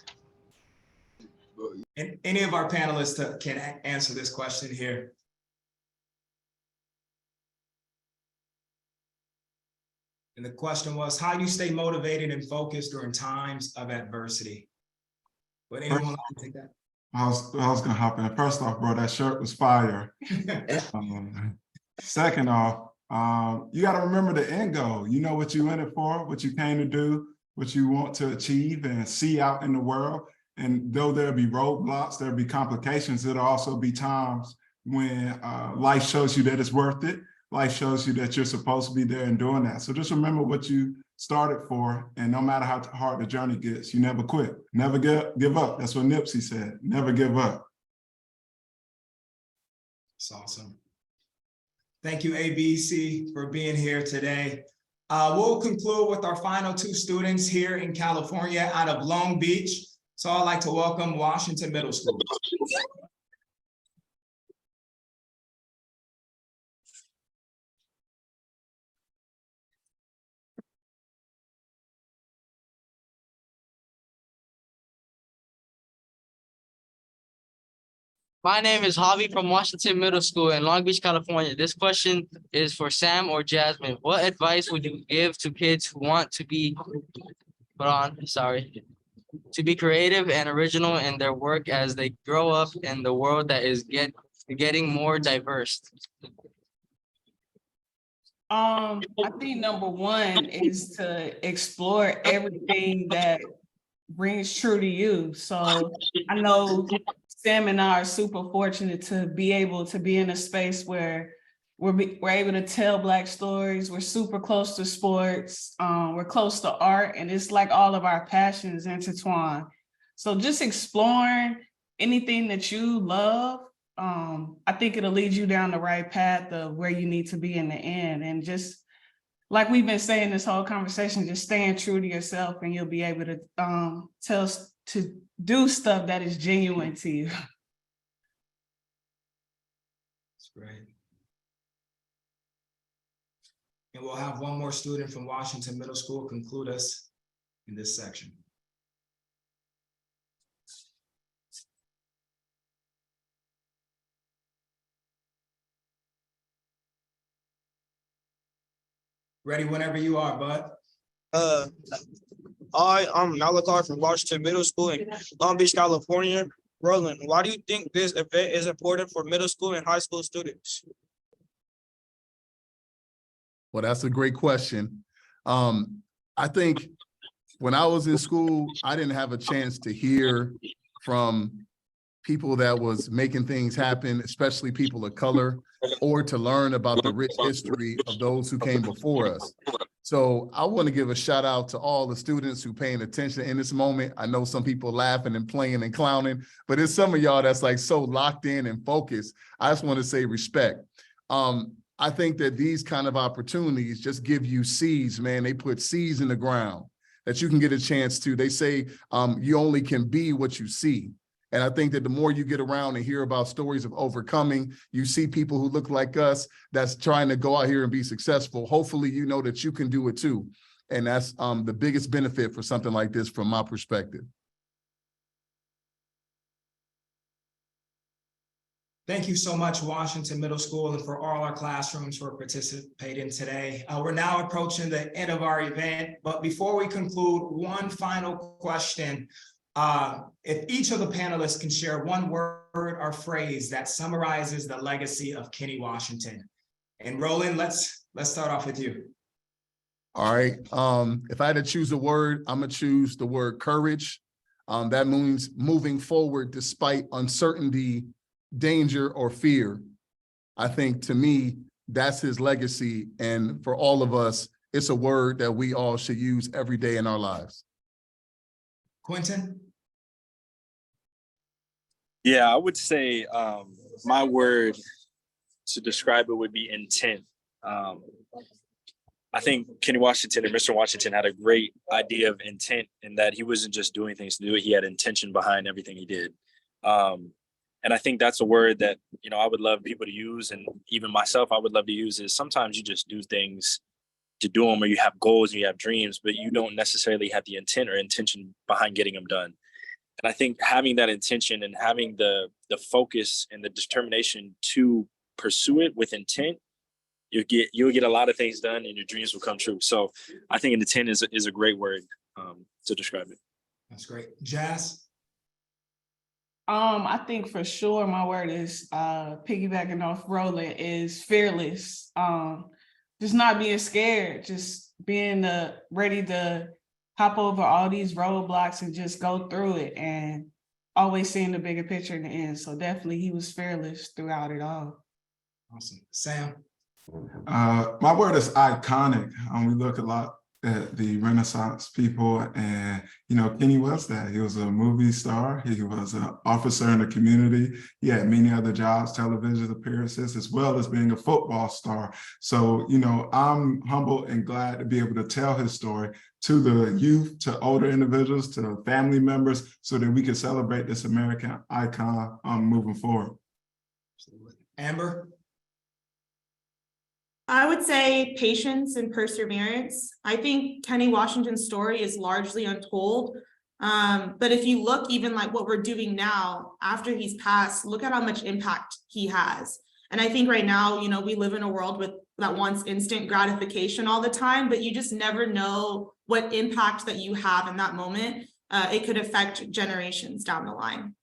And any of our panelists can answer this question here. And the question was, how do you stay motivated and focused during times of adversity? Would anyone like to take that? I was gonna hop in. First off, bro, that shirt was fire. Second off, you got to remember the end goal. You know what you in it for, what you came to do, what you want to achieve and see out in the world. And though there'll be roadblocks, there'll be complications, there'll also be times when life shows you that it's worth it. Life shows you that you're supposed to be there and doing that. So just remember what you started for, and no matter how hard the journey gets, you never quit. Never give up. That's what Nipsey said. Never give up. That's awesome. Thank you, ABC, for being here today. We'll conclude with our final two students here in California out of Long Beach. So I'd like to welcome Washington Middle School. My name is Javi from Washington Middle School in Long Beach, California. This question is for Sam or Jasmine. What advice would you give to kids who want to be, to be creative and original in their work as they grow up in the world that is getting more diverse? I think number one is to explore everything that rings true to you. So I know Sam and I are super fortunate to be able to be in a space where we're able to tell Black stories. We're super close to sports. We're close to art, and it's like all of our passions intertwined. So just exploring anything that you love, I think it'll lead you down the right path of where you need to be in the end. And just like we've been saying this whole conversation, just staying true to yourself and you'll be able to to do stuff that is genuine to you. That's great. And we'll have one more student from Washington Middle School conclude us in this section. Ready whenever you are, bud. I'm Malachi from Washington Middle School in Long Beach, California. Roland, why do you think this event is important for middle school and high school students? Well, that's a great question. I think when I was in school, I didn't have a chance to hear from people that was making things happen, especially people of color, or to learn about the rich history of those who came before us. So I want to give a shout out to all the students who paying attention in this moment. I know some people laughing and playing and clowning, but it's some of y'all that's like so locked in and focused. I just want to say respect. I think that these kind of opportunities just give you seeds, man. They put seeds in the ground that you can get a chance to. They say you only can be what you see. And I think that the more you get around and hear about stories of overcoming, you see people who look like us that's trying to go out here and be successful. Hopefully, you know that you can do it too. And that's the biggest benefit for something like this from my perspective. Thank you so much, Washington Middle School, and for all our classrooms for participating today. We're now approaching the end of our event, but before we conclude, one final question. If each of the panelists can share one word or phrase that summarizes the legacy of Kenny Washington. And Roland, let's start off with you. All right. If I had to choose a word, I'm gonna choose the word courage. That means moving forward despite uncertainty, danger, or fear. I think to me, that's his legacy. And for all of us, it's a word that we all should use every day in our lives. Quentin? Yeah, I would say my word to describe it would be intent. I think Kenny Washington and Mr. Washington had a great idea of intent in that he wasn't just doing things to do it, he had intention behind everything he did. And I think that's a word that, you know, I would love people to use, and even myself, I would love to use, is sometimes you just do things to do them, or you have goals and you have dreams, but you don't necessarily have the intent or intention behind getting them done. And I think having that intention and having the focus and the determination to pursue it with intent, you'll get a lot of things done and your dreams will come true. So I think intent is a great word to describe it. That's great. Jazz? I think for sure my word is piggybacking off Roland is fearless. Just not being scared, just being ready to hop over all these roadblocks and just go through it, and always seeing the bigger picture in the end. So definitely he was fearless throughout it all. Awesome. Sam? My word is iconic. We look a lot at the Renaissance people, and you know, Kenny was that. He was a movie star. He was an officer in the community. He had many other jobs, television appearances, as well as being a football star. So, you know, I'm humbled and glad to be able to tell his story to the youth, to older individuals, to family members, so that we can celebrate this American icon moving forward. Amber? I would say patience and perseverance. I think Kenny Washington's story is largely untold. But if you look even like what we're doing now after he's passed, look at how much impact he has. And I think right now, you know, we live in a world that wants instant gratification all the time, but you just never know what impact that you have in that moment. It could affect generations down the line.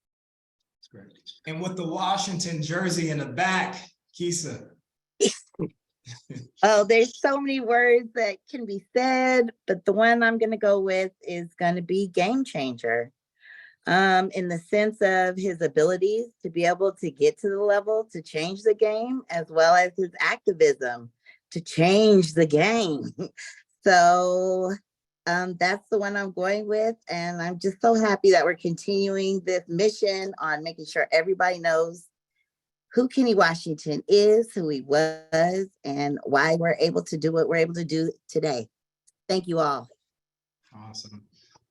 That's great. And with the Washington jersey in the back, Kysa. Oh, there's so many words that can be said, but the one I'm going to go with is going to be game changer. In the sense of his abilities to be able to get to the level to change the game, as well as his activism to change the game. So that's the one I'm going with. And I'm just so happy that we're continuing this mission on making sure everybody knows who Kenny Washington is, who he was, and why we're able to do what we're able to do today. Thank you all. Awesome.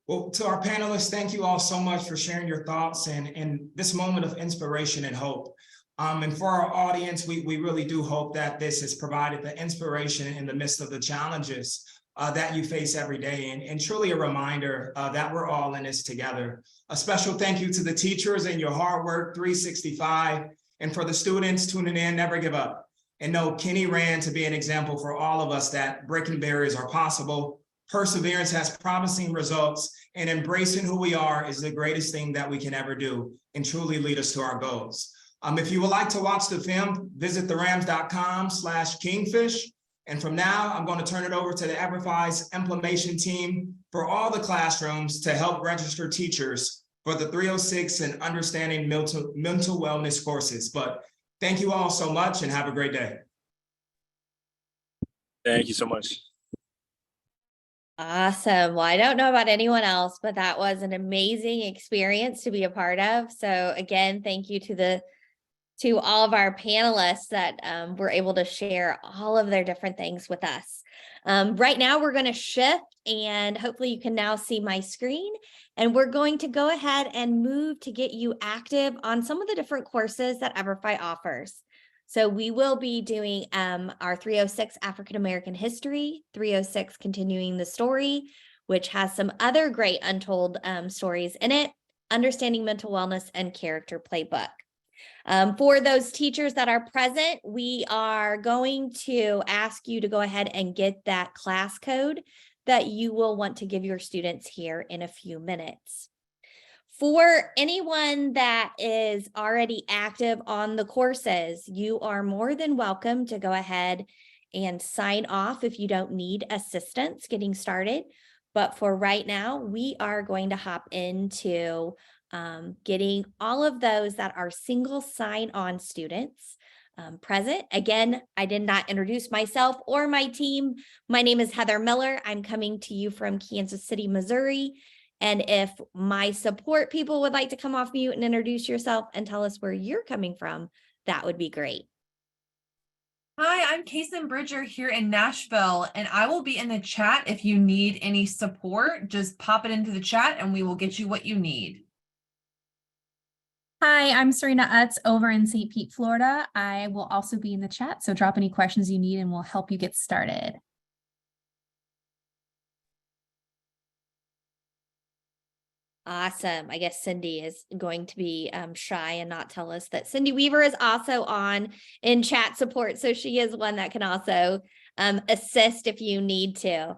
Well, to our panelists, thank you all so much for sharing your thoughts and this moment of inspiration and hope. And for our audience, we really do hope that this has provided the inspiration in the midst of the challenges that you face every day, and truly a reminder that we're all in this together. A special thank you to the teachers and your hard work 365, and for the students tuning in, never give up. And know Kenny ran to be an example for all of us that breaking barriers are possible. Perseverance has promising results, and embracing who we are is the greatest thing that we can ever do and truly lead us to our goals. If you would like to watch the film, visit therams.com/Kingfish. And from now, I'm going to turn it over to the Everfi's implementation team for all the classrooms to help register teachers for the 306 and Understanding Mental Wellness courses. But thank you all so much and have a great day. Thank you so much. Awesome. Well, I don't know about anyone else, but that was an amazing experience to be a part of. So again, thank you to all of our panelists that were able to share all of their different things with us. Right now, we're going to shift, and hopefully you can now see my screen. And we're going to go ahead and move to get you active on some of the different courses that Everfi offers. So we will be doing our 306 African American History, 306 Continuing the Story, which has some other great untold stories in it, Understanding Mental Wellness, and Character Playbook. For those teachers that are present, we are going to ask you to go ahead and get that class code that you will want to give your students here in a few minutes. For anyone that is already active on the courses, you are more than welcome to go ahead and sign off if you don't need assistance getting started. But for right now, we are going to hop into getting all of those that are single sign-on students present. Again, I did not introduce myself or my team. My name is Heather Miller. I'm coming to you from Kansas City, Missouri. And if my support people would like to come off mute and introduce yourself and tell us where you're coming from, that would be great. Hi, I'm Kason Bridger here in Nashville, and I will be in the chat if you need any support. Just pop it into the chat and we will get you what you need. Hi, I'm Serena Utz over in St. Pete, Florida. I will also be in the chat, so drop any questions you need and we'll help you get started. Awesome. I guess Cindy is going to be shy and not tell us that Cindy Weaver is also on in chat support. So she is one that can also assist if you need to.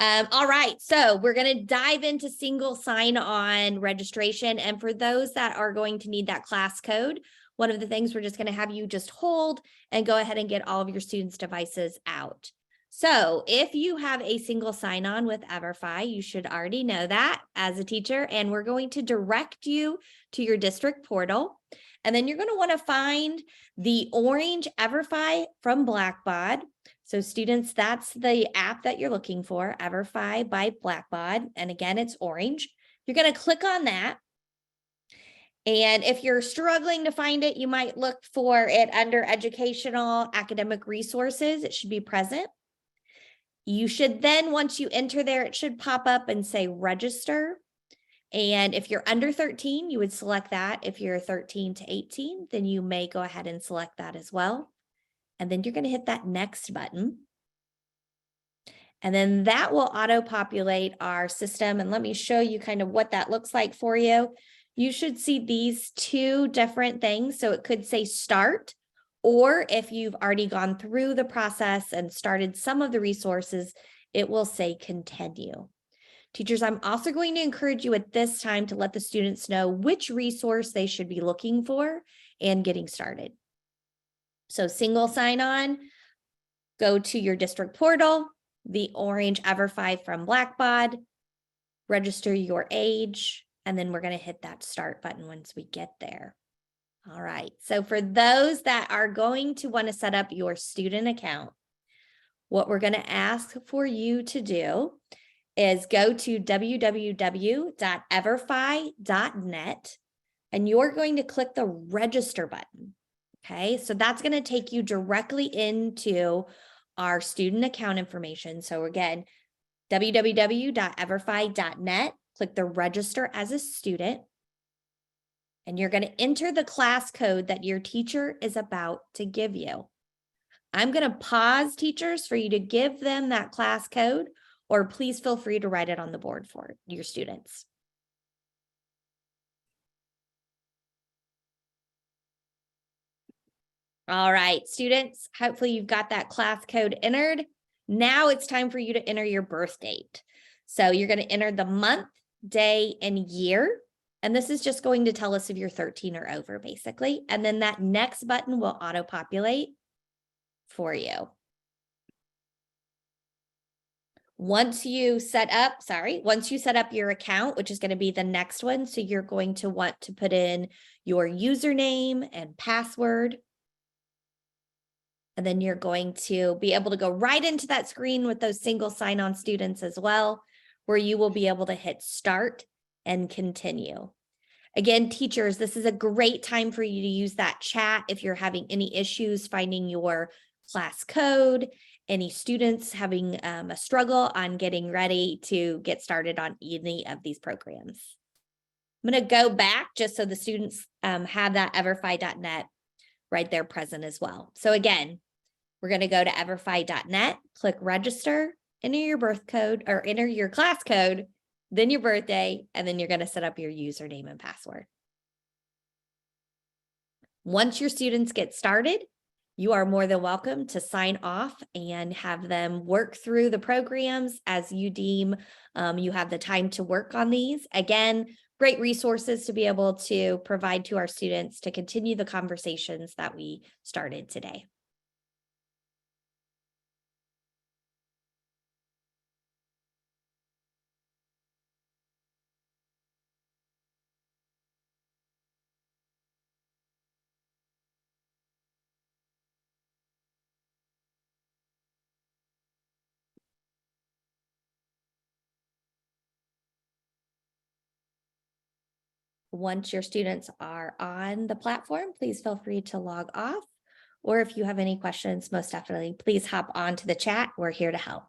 All right, so we're going to dive into single sign-on registration. And for those that are going to need that class code, one of the things we're just going to have you just hold and go ahead and get all of your students' devices out. So if you have a single sign-on with Everfi, you should already know that as a teacher, and we're going to direct you to your district portal. And then you're going to want to find the orange Everfi from Blackbaud. So students, that's the app that you're looking for, Everfi by Blackbaud. And again, it's orange. You're going to click on that. And if you're struggling to find it, you might look for it under educational academic resources. It should be present. You should then, once you enter there, it should pop up and say register. And if you're under 13, you would select that. If you're 13 to 18, then you may go ahead and select that as well. And then you're going to hit that next button. And then that will auto-populate our system. And let me show you kind of what that looks like for you. You should see these two different things. So it could say start, or if you've already gone through the process and started some of the resources, it will say continue. Teachers, I'm also going to encourage you at this time to let the students know which resource they should be looking for and getting started. So single sign-on, go to your district portal, the orange Everfi from Blackbaud, register your age, and then we're going to hit that start button once we get there. All right, so for those that are going to want to set up your student account, what we're going to ask for you to do is go to www.everfi.net, and you're going to click the register button. Okay, so that's going to take you directly into our student account information. So again, www.everfi.net, click the register as a student, and you're going to enter the class code that your teacher is about to give you. I'm going to pause, teachers, for you to give them that class code, or please feel free to write it on the board for your students. All right, students, hopefully you've got that class code entered. Now it's time for you to enter your birth date. So you're going to enter the month, day, and year. And this is just going to tell us if you're 13 or over, basically. And then that next button will auto-populate for you. Once you set up your account, which is going to be the next one, so you're going to want to put in your username and password. And then you're going to be able to go right into that screen with those single sign-on students as well, where you will be able to hit start and continue. Again, teachers, this is a great time for you to use that chat if you're having any issues finding your class code, any students having a struggle on getting ready to get started on any of these programs. I'm going to go back just so the students have that everfi.net right there present as well. So again, we're going to go to everfi.net, click register, enter your birth code or enter your class code, then your birthday, and then you're going to set up your username and password. Once your students get started, you are more than welcome to sign off and have them work through the programs as you deem you have the time to work on these. Again, great resources to be able to provide to our students to continue the conversations that we started today. Once your students are on the platform, please feel free to log off. Or if you have any questions, most definitely, please hop on to the chat. We're here to help.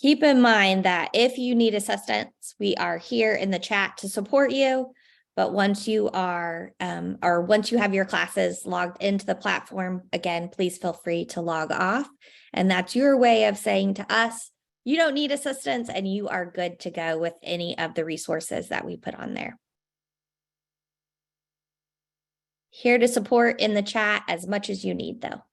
Keep in mind that if you need assistance, we are here in the chat to support you. But once you are, once you have your classes logged into the platform, again, please feel free to log off. And that's your way of saying to us, you don't need assistance and you are good to go with any of the resources that we put on there. Here to support in the chat as much as you need, though.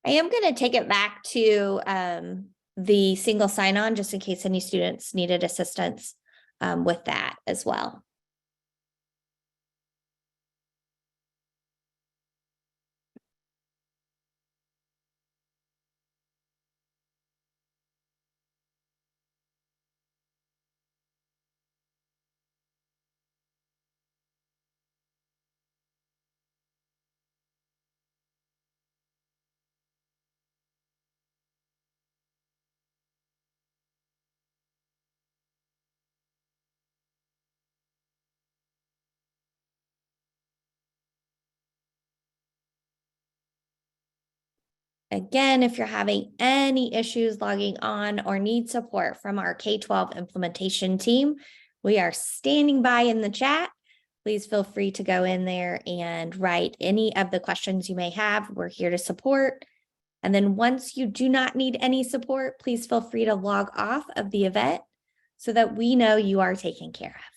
I am going to take it back to the single sign-on just in case any students needed assistance with that as well. Again, if you're having any issues logging on or need support from our K-12 implementation team, we are standing by in the chat. Please feel free to go in there and write any of the questions you may have. We're here to support. And then once you do not need any support, please feel free to log off of the event so that we know you are taken care of.